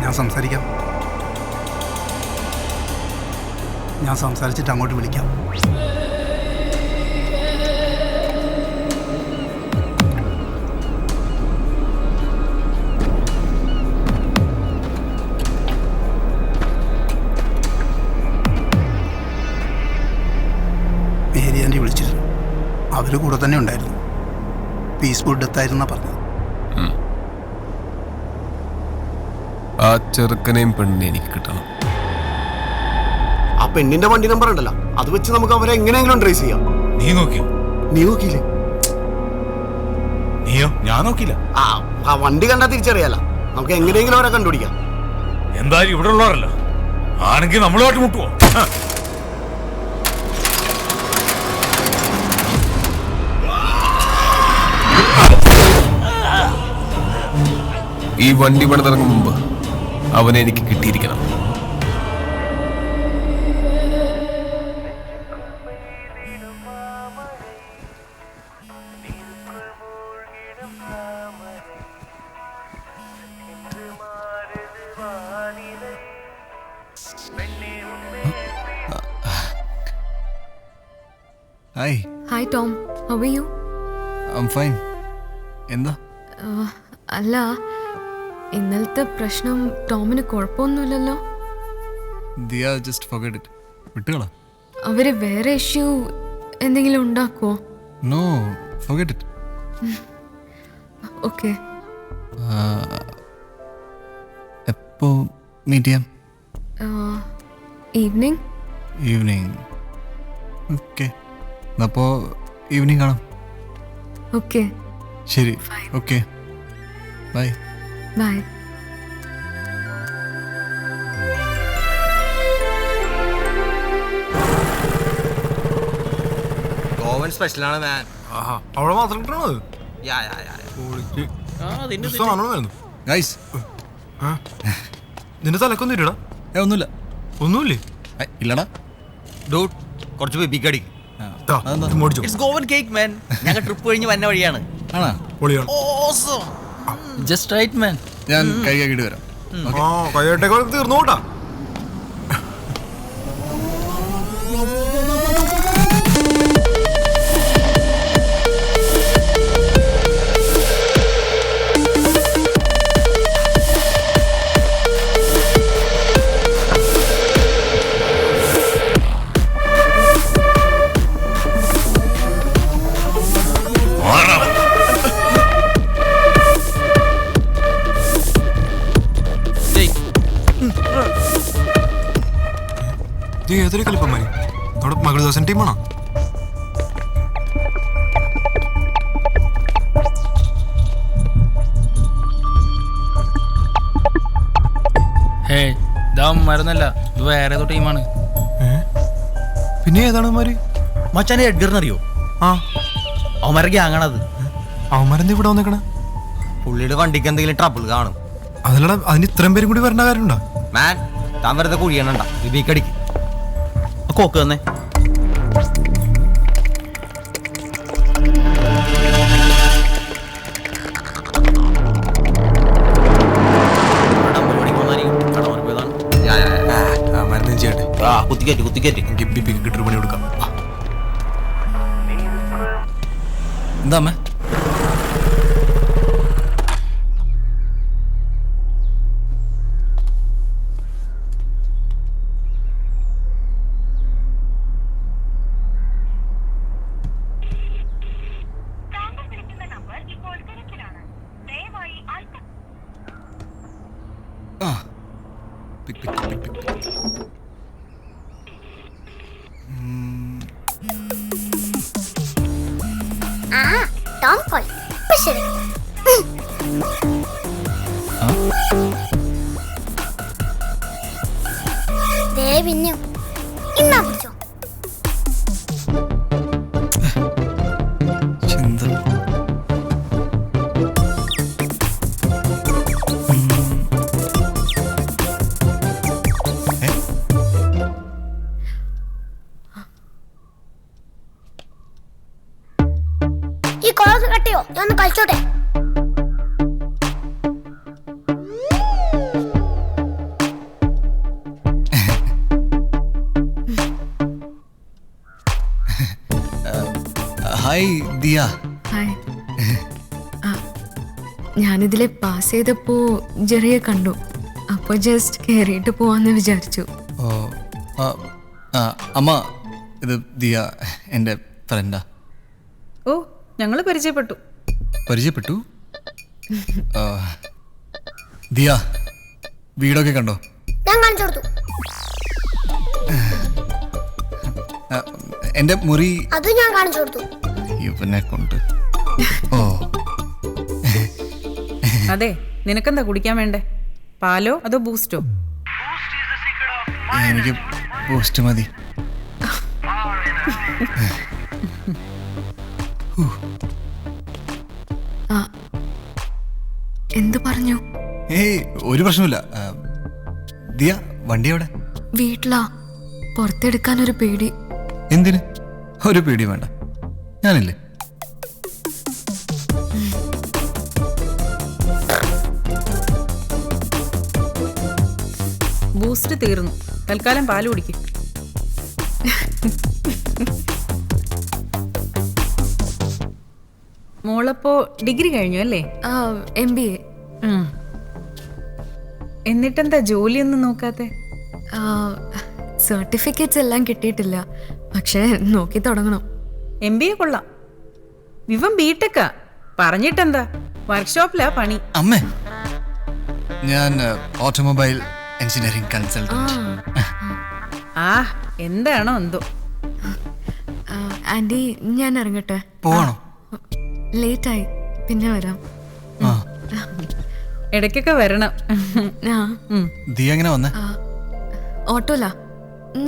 ഞാൻ സംസാരിക്കാം. ഞാൻ സംസാരിച്ചിട്ട് അങ്ങോട്ട് വിളിക്കാം. മേരി ആൻറ്റി വിളിച്ചിരുന്നു. അവർ കൂടെ തന്നെ ഉണ്ടായിരുന്നു. പീസ്ഫുൾ ഡെത്തായിരുന്നാ പറഞ്ഞത്. ആ ചെറുക്കനെയും പെണ്ണിനെ എനിക്ക് കിട്ടണം. ആ പെണ്ണിന്റെ വണ്ടി നമ്പർ ഉണ്ടല്ലോ, അത് വെച്ച് നമുക്ക് അവരെ എങ്ങനെയെങ്കിലും ട്രേസ് ചെയ്യാം. നീ നോക്കിയോ? നീ നോക്കിയില്ലേ? നീയോ? ഞാൻ നോക്കിയില്ല. ആ വണ്ടി കണ്ടാ തിരിച്ചറിയാല. നമുക്ക് എങ്ങനെയെങ്കിലും അവരെ കണ്ടുപിടിക്കാം. എന്തായാലും ഇവിടെ ഉള്ളവരല്ല, ആണെങ്കിൽ നമ്മളുമായിട്ട് മുട്ടുവോ? ഈ വണ്ടി പണിതിറങ്ങും മുമ്പ് അവനെ എനിക്ക് കിട്ടിയിരിക്കണം. Hi Tom, how are you? I am fine. എന്താ? അല്ല, ഇന്നലത്തെ പ്രശ്നം ടോമിന് കുഴപ്പമൊന്നുമില്ലല്ലോ? Diya, just forget it. വിട്ടുകളാ. അവര് വേറെ ഇഷ്യൂ എന്തെങ്കിലും ഉണ്ടാക്കുമോ? No, forget it. ഓക്കെ. എപ്പോ മീറ്റ് ചെയ്യാം? ഈവനിങ്. ഈവനിങ്. ഓക്കെ, അപ്പോൾ ഈവനിങ് കാണാം. ഓക്കെ, ശരി. Okay, bye. ബൈ. ഓവൻ സ്പെഷ്യലാണ് മാൻ. അവിടെ മാത്രം കിട്ടണത്. ഗൈസ്, നിന്റെ തലക്കൊന്നും ഇല്ലടാ? ഒന്നുമില്ല. ഒന്നുമില്ലേ? ഇല്ലടാ. ഡൂട്ട് കുറച്ച് ബേബിക്കടി. It's Goan cake man. ഞങ്ങൾ ട്രിപ്പ് കഴിഞ്ഞ് വന്ന വഴിയാണ്. ആണോ? ഓസം. Just right man. ഞാൻ കൈ കഴുകിയിട്ട് വരാം. കൈയ്യട്ടേക്ക് തീർന്നു കൂട്ടാ. ഏതൊരു കളിപ്പന്മാര് നമ്മുടെ മകൾദാസൻ ടീമാണോ? മരുന്നല്ല, ഇത് വേറെ ഏതോ ടീമാണ്. പിന്നെ ഏതാണ് മാര്? മച്ചാനെ എഡ്ഗറിനറിയോ? അവന്മാരെ ഗ്യാങ്ങാണത്. അവന്മാരെന്താ ഇവിടെ വന്നേക്കണ? പുള്ളിയുടെ വണ്ടിക്ക് എന്തെങ്കിലും ട്രബിൾ കാണും. അതിലടാ, അതിന് ഇത്രയും പേരും കൂടി വരേണ്ട കാര്യമുണ്ടോ? മാൻ, താൻ വെറുതെ കുഴിയണണ്ട. ബേബിക്കടിക്ക് കോക്ക് തന്നെ. കുത്തിക്കയറ്റി കിട്ടൊരു പണി കൊടുക്കാം. എന്താ അമ്മ? Tom call. ശരി. ദേവിഞ്ഞു ഇന്നാ പിടിച്ചോ. ഈ കോള് കട്ടിയോ? ഞാൻ ഒന്ന് കളിച്ചോട്ടെ. ഹായ് ദിയ. ഹായ്. ആ, ഞാനിതിലെ പാസ് ചെയ്തപ്പോ ജെറിയെ കണ്ടു. അപ്പോൾ ജസ്റ്റ് കയറിയിട്ട് പോവാന്ന് വിചാരിച്ചു. ഓ ആ, ആ, അമ്മ ഇത് ദിയ എൻ്റെ ഫ്രണ്ടാ. ഓ ഞങ്ങൾ പരിചയപ്പെട്ടു. പരിചയപ്പെട്ടു. ആ, ദിയ വീടൊക്കെ കണ്ടോ? ഞാൻ കാണിച്ചു കൊടുത്തു. എൻ്റെ മുറി അത് ഞാൻ കാണിച്ചു കൊടുത്തു. ഇവനെ കൊണ്ട്. ഓ അതെ, നിനക്കെന്താ കുടിക്കാൻ വേണ്ടേ? പാലോ അതോ ബൂസ്റ്റോ? എനിക്ക് പോസ്റ്റ് മതി. ആ, എന്തു പറഞ്ഞു? ഏയ് ഒരു പ്രശ്നമില്ല. ദിയ വണ്ടി എവിടെ? വീട്ടിലാ. പുറത്തെടുക്കാനൊരു പേടി. എന്തിന്? ഒരു പേടി വേണ്ട, ഞാനില്ലേ. ബൂസ്റ്റ് തീർന്നു, തൽക്കാലം പാല് കുടിക്കും. മോളപ്പോ ഡിഗ്രി കഴിഞ്ഞു അല്ലേ? MBA. എന്നിട്ടെന്താ ജോലിയൊന്നും നോക്കാത്തെ? സർട്ടിഫിക്കറ്റ്സ് എല്ലാം കിട്ടിയിട്ടില്ല, പക്ഷേ നോക്കി തുടങ്ങണം. MBA കൊള്ളാം. വിവം ബിടെക്കാ. പറഞ്ഞിട്ടെന്താ, വർക്ക്ഷോപ്പിലാ പണി. അമ്മേ, ഞാൻ ഓട്ടോമൊബൈൽ എഞ്ചിനീയറിംഗ് കൺസൾട്ടന്റ്. ആ എന്താണോ എന്തോ. ആൻറ്റി, ഞാൻ ഇറങ്ങട്ടെ. പോവാണോ? ലേറ്റായി, പിന്നെ വരാം. ആ, ഇടയ്ക്കൊക്കെ വരണം. ആ, ദിയ എങ്ങനെ വന്നേ? ഓട്ടോലാ.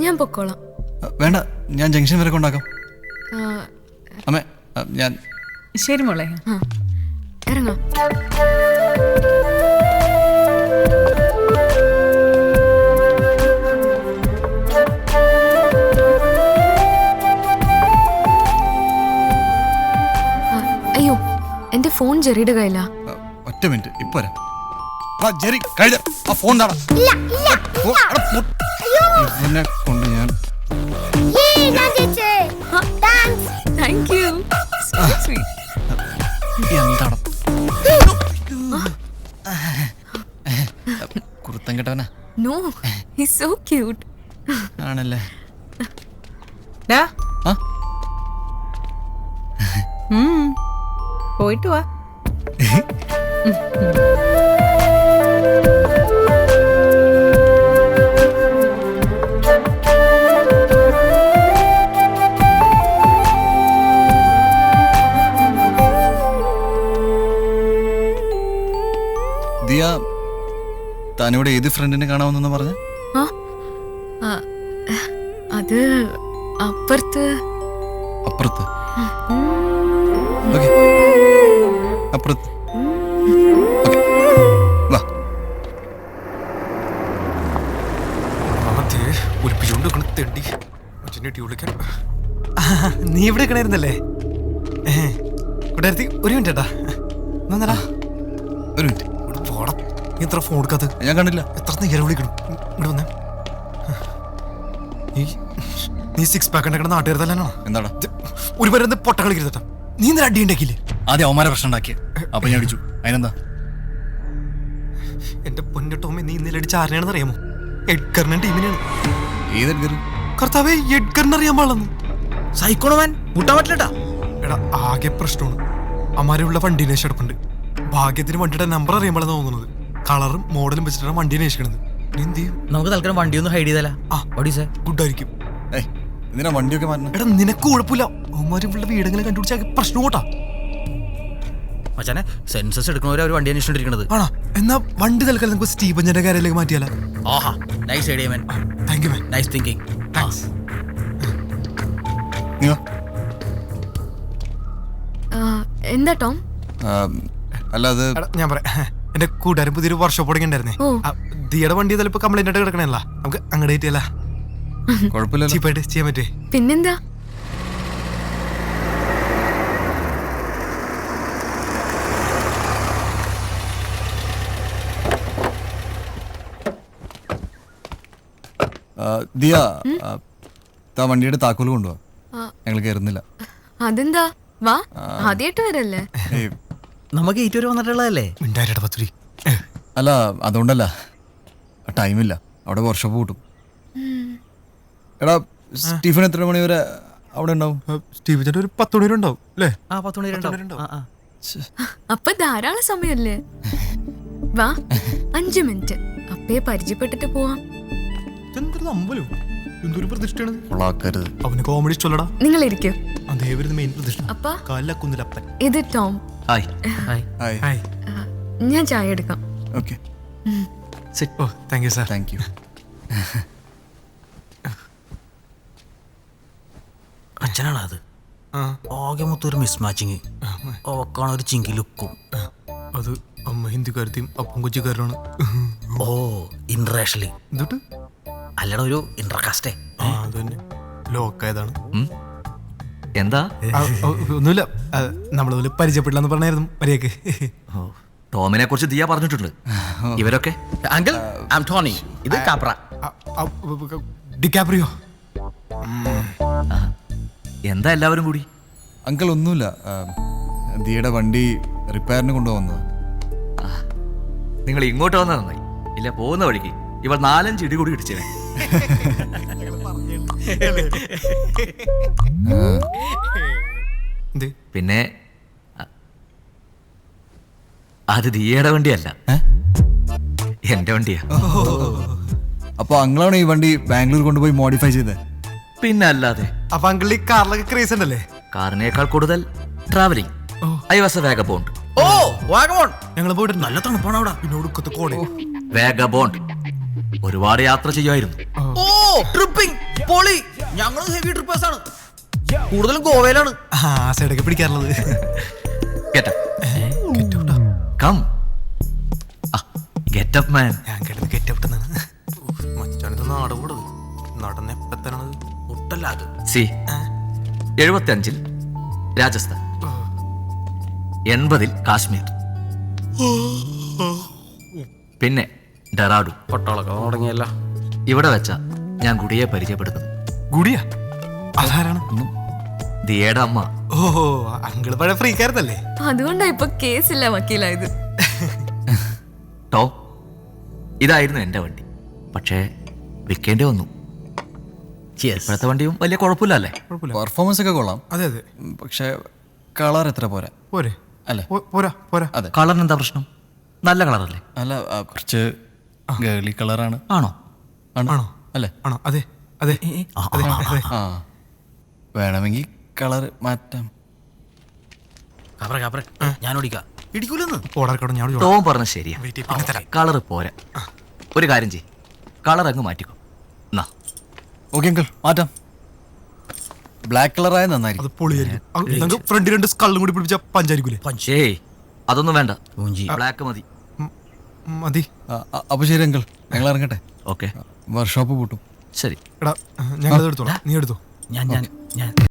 ഞാൻ പൊക്കോളാം. വേണ്ട, ഞാൻ ജംഗ്ഷൻ വരെ കൊണ്ടാക്കാം. ആ, അമ്മേ, ഞാൻ ശരി മോളെ. ആ, ഇറങ്ങാം. അയ്യോ, എന്റെ ഫോൺ ജെറിയുടെ കയ്യിലാ. ഒറ്റ മിനിറ്റ്, ഇപ്പൊ വരാം. ജെറി കഴിഞ്ഞ ആ ഫോൺ താടാ. ഇല്ല ഇല്ല അയ്യോ. ഇവനെ കൊണ്ട് ഞാൻ ഞാൻ ജയിച്ചേ. ഡാൻസ്. Thank you. എന്താണ് കുറുത്തം കേട്ടവനാ? No, he's so cute. ആണല്ലേ? ഡാ, ആ, പോയിട്ട് വാ. ദിയ, താനിവിടെ ഏത് ഫ്രണ്ടിനെ കാണാമെന്നു പറഞ്ഞ? ആ, ആ, അത് അപ്പുറത്ത്. അപ്പുറത്ത്? ഓക്കെ, അപ്പുറത്ത്. വാ. നീ ഇവിടെ കിണയിരുന്നല്ലേ? കൂട്ടുകാരത്തി ഒരു മിനിറ്റ് ഏട്ടാ. ഒരു മിനിറ്റ്. പോടാ, നീ എത്ര ഫോൺ എടുക്കാത്ത? ഞാൻ കണ്ടില്ല. എത്ര നേരം വിളിക്കണം. ഇവിടെ വന്നേ. നീ സിക്സ് പാക്ക് ഉണ്ടാക്കണ നാട്ടുകാർ തന്നെയാണോ? എന്താടാ? ഒരു പേര് എന്ത് പൊട്ട കളിക്കരുതട്ടാ. നീ ഇന്നലെ അടി ഉണ്ടാക്കിയില്ലേ? ആദ്യം അവന്മാരെ പ്രശ്നം ഉണ്ടാക്കിയ, അപ്പൊ ഞാൻ അടിച്ചു. അതിനെന്താ? എന്റെ പൊന്നു ടോമി, നീ ഇന്നലെ അടിച്ച ആരെയാണെന്ന് അറിയാമോ? എഡ്ഗറിന്റെ ടീമിനാണ്. ഏത് എഡ്ഗർ? കർത്താവേ, എഡ്ഗറിനെ അറിയാൻ പാടില്ലെന്ന്. സൈക്കോണോമാൻ മുട്ടാൻ പറ്റില്ലട്ടാ. എടാ, ആകെ പ്രശ്നമാണ്. അമ്മാരുള്ള വണ്ടി അന്വേഷിച്ചെടുപ്പുണ്ട്. ഭാഗ്യത്തിന് വണ്ടിയുടെ നമ്പർ അറിയാൻ പാടില്ലെന്ന് തോന്നുന്നത്. കളറും മോഡലും വെച്ചിട്ടാണ് വണ്ടി അന്വേഷിക്കണത്. എന്ത് ചെയ്യും? നമുക്ക് തൽക്കാലം വണ്ടി ഒന്ന് ഹൈഡ് ചെയ്താലാ? ഗുഡായിരിക്കും. ഏയ്, എന്തിനാ വണ്ടിയൊക്കെ മാറ്റണം? എടാ, നിനക്ക് കുഴപ്പമില്ല. അവന്മാരുള്ള വീടെങ്കിലും കണ്ടുപിടിച്ചാൽ പ്രശ്നം കൂട്ടാ. മച്ചാനെ, സെൻസസ് എടുക്കണവരെ അവർ വണ്ടി അന്വേഷിച്ചിരിക്കണത്. ആണോ? എന്നാ വണ്ടി തൽക്കാലം നമുക്ക് സ്റ്റീഫഞ്ചന്റെ കാര്യത്തിലേക്ക് മാറ്റിയാലോ? ആഹാ, nice idea man. Thank you man. Nice thinking. Thanks. നീ വാ. എന്താ ടോം? അല്ല, അത് എടാ, ഞാൻ പറയാം. എന്റെ കൂട്ടുകാരൻ പുതിയൊരു വർക്ക്ഷോപ്പ് തുടങ്ങിണ്ടായിരുന്നേ. ഓ. ദിയുടെ വണ്ടി ചിലപ്പോ കംപ്ലൈന്റ് ആയിട്ട് കിടക്കണല്ല. നമുക്ക് അങ്ങോട്ട് കിട്ടിയല്ല, കുഴപ്പമില്ല. ചീപ്പായിട്ട് ചെയ്യാൻ പറ്റേ? പിന്നെന്താ? ദിയ, താ വണ്ടിയുടെ താക്കോല് കൊണ്ടുപോവാ. ഞങ്ങൾ കയറുന്നില്ല. അതെന്താ? വാ ആദ്യമായിട്ട് വരല്ലേ? ഏയ്, നമുക്ക് ഏറ്റവും വരെ വന്നിട്ടുള്ളതല്ലേ? മിണ്ടായിരട പത്തുരി. അല്ല അതുകൊണ്ടല്ല, ടൈമില്ല, അവിടെ വർക്ക്ഷോപ്പ് കൂട്ടും. എടാ സ്റ്റീഫൻ എത്ര മണി വരെ അവിടെ ഉണ്ടാവും? സ്റ്റീവ് ചേട്ടൻ ഒരു 10 മണി വരെ ഉണ്ടാവും അല്ലേ? ആ 10 മണി വരെ ഉണ്ടാവും. ആ, ആ. അപ്പൊ ധാരാളം സമയല്ലേ? വാ 5 മിനിറ്റ് അപ്പയെ പരിചയപ്പെട്ടിട്ട് പോവാം. എന്തൊരു അമ്പലം, എന്തൊരു പ്രതിഷ്ഠയാണ്. കൊള്ളാക്കരുത്. അവന് കോമഡി ഇഷ്ടമല്ലടാ. നിങ്ങൾ ഇരിക്കൂ. അതേ വരുന്ന മെയിൻ പ്രതിഷ്ഠ. അപ്പ കാലക്കുന്നിലപ്പൻ. ഇത് ടോം. ഹായ്. ഹായ്. ഹായ്. ഞാൻ ചായ എടുക്കാം. Okay, oh thank you sir. Thank you. അച്ഛനാണ് അത്. ആകെ മൊത്തം ഒരു മിസ് മാച്ചിങ്. ഓക്കാണ് ഒരു ചിങ്കി ലുക്കും. അത് അമ്മ ഹിന്ദിക്കാരത്തെയും അപ്പം കൊച്ചിക്കാരനാണ്. ഓ ഇന്റർനാഷണലി. എന്നിട്ട് അല്ലടാ ഒരു ഇന്റർകാസ്റ്റേ. അത് തന്നെ ലോക്കായതാണ്. എന്താ? ഒന്നുമില്ല, നമ്മളതുപോലെ പരിചയപ്പെടില്ലെന്ന് പറഞ്ഞായിരുന്നു മര്യാദക്ക്. ടോമിനെ കുറിച്ച് ദിയ പറഞ്ഞിട്ടുണ്ട്. ഇവരൊക്കെ അങ്കിൾ ഐ ആം ടോണി. ഇത് കാപ്ര. ഡിക്കാപ്രിയോ. എന്താ എല്ലാവരും കൂടി? അങ്കിൾ ഒന്നുമില്ല, ദിയുടെ വണ്ടി റിപ്പയറിന് കൊണ്ടുപോകുന്നത്. നിങ്ങൾ ഇങ്ങോട്ട് വന്നാൽ നന്നായി. ഇല്ല പോകുന്ന വഴിക്ക് ഇവർ 4-5 ഇടി കൂടി ഇടിച്ചേ. പിന്നെ അത് ദിയയുടെ വണ്ടിയല്ല, എന്റെ വണ്ടിയാ. അപ്പൊ അങ്ങളാണ് ഈ വണ്ടി ബാംഗ്ലൂർ കൊണ്ടുപോയി മോഡിഫൈ ചെയ്തത്? പിന്നെ അല്ലാതെ. അപ്പൊ അങ്കിൾ ഈ കാറിലൊക്കെ ക്രേസ് ഉണ്ടല്ലേ? കാറിനേക്കാൾ കൂടുതൽ travelling. I was a vagabond. Oh vagabond. ഞങ്ങൾ പോയിട്ടുണ്ട്. നല്ല തണുപ്പാണ് അവിടെ. പിന്നെ ഒടുക്കത്തെ കോട. വേഗബോണ്ട് ഒരുപാട് യാത്ര ചെയ്യുമായിരുന്നു. ഓ ട്രിപ്പിംഗ് പൊളി. ഞങ്ങൾ ഹെവി ട്രിപ്പേഴ്സ് ആണ്, കൂടുതലും ഗോവയിലാണ്. ആ സൈഡൊക്കെ പിടിക്കാറുള്ളത്. Come get up man. ഞാൻ കേട്ടത് കെറ്റവിട്ടെന്നാണ്. മച്ചാണിത് നാട് കൂടത് നടന്ന് എപ്പത്താണത് ഒട്ടല്ല അത്. സി 75 രാജസ്ഥാൻ, 80 കാശ്മീർ, പിന്നെ ഡെറാഡു. പൊട്ടോളൊക്കെ തുടങ്ങിയല്ല. ഇവിടെ വെച്ച ഞാൻ ഗുഡിയെ പരിചയപ്പെടുത്തുന്നു. ഗുഡിയ അതാരാണ്? ദിയയുടെ അമ്മ. ഓഹോ, അങ്കിള് പഴയ ഫ്രീക്കാരത്തല്ലേ? അതുകൊണ്ടാ ഇപ്പൊ കേസില്ല വക്കീലായത്. ടോ ഇതായിരുന്നു എന്റെ വണ്ടി, പക്ഷേ വിൽക്കേണ്ടി വന്നു. ഇപ്പോഴത്തെ വണ്ടിയും വലിയ കുഴപ്പമില്ലല്ലേ? പെർഫോമൻസ് ഒക്കെ കൊള്ളാം, അതെ അതെ. പക്ഷെ കളർ എത്ര പോരാ പോരെ അല്ലേ? പോരാ പോരാ. അതെ, കളറിന് എന്താ പ്രശ്നം? നല്ല കളറല്ലേ? അല്ല കുറച്ച് ഗേളി കളറാണ്. ആണോ? ആണോ അല്ലേ? ആണോ? അതെ അതെ അതെ അതെ. ആ വേണമെങ്കിൽ കളർ മാറ്റാം. ഞാൻ ഓടിക്കാം. ഇടിക്കൂലെന്ന് ഓടാർക്കോട്ടെ. ഞാൻ ടോം പറഞ്ഞ ശരിയാ, വെയിറ്റ് ചെയ്യ്, പിന്നെ തരാം. കളറ് പോരാ. ഒരു കാര്യം ചെയ്യ്, കളർ അങ്ങ് മാറ്റിക്കോ. എന്നാ ഓക്കെ അങ്കിൾ, മാറ്റാം. ബ്ലാക്ക് കളറായ നന്നായിരിക്കും. അത് പൊളിയായിരിക്കും. ഫ്രണ്ട് 2 സ്കള്ളും കൂടി പിടിപ്പിച്ച പഞ്ചായിരിക്കൂലേ? ഏയ് അതൊന്നും വേണ്ട, ബ്ലാക്ക് മതി. മതി. അപ്പൊ ശരി അങ്കിൾ, ഞങ്ങൾ ഇറങ്ങട്ടെ. ഓക്കെ വർക്ക്ഷോപ്പ് പൂട്ടും. ശരി. എടാ ഞങ്ങൾ എടുത്തോളാം, നീ എടുത്തോ. ഞാൻ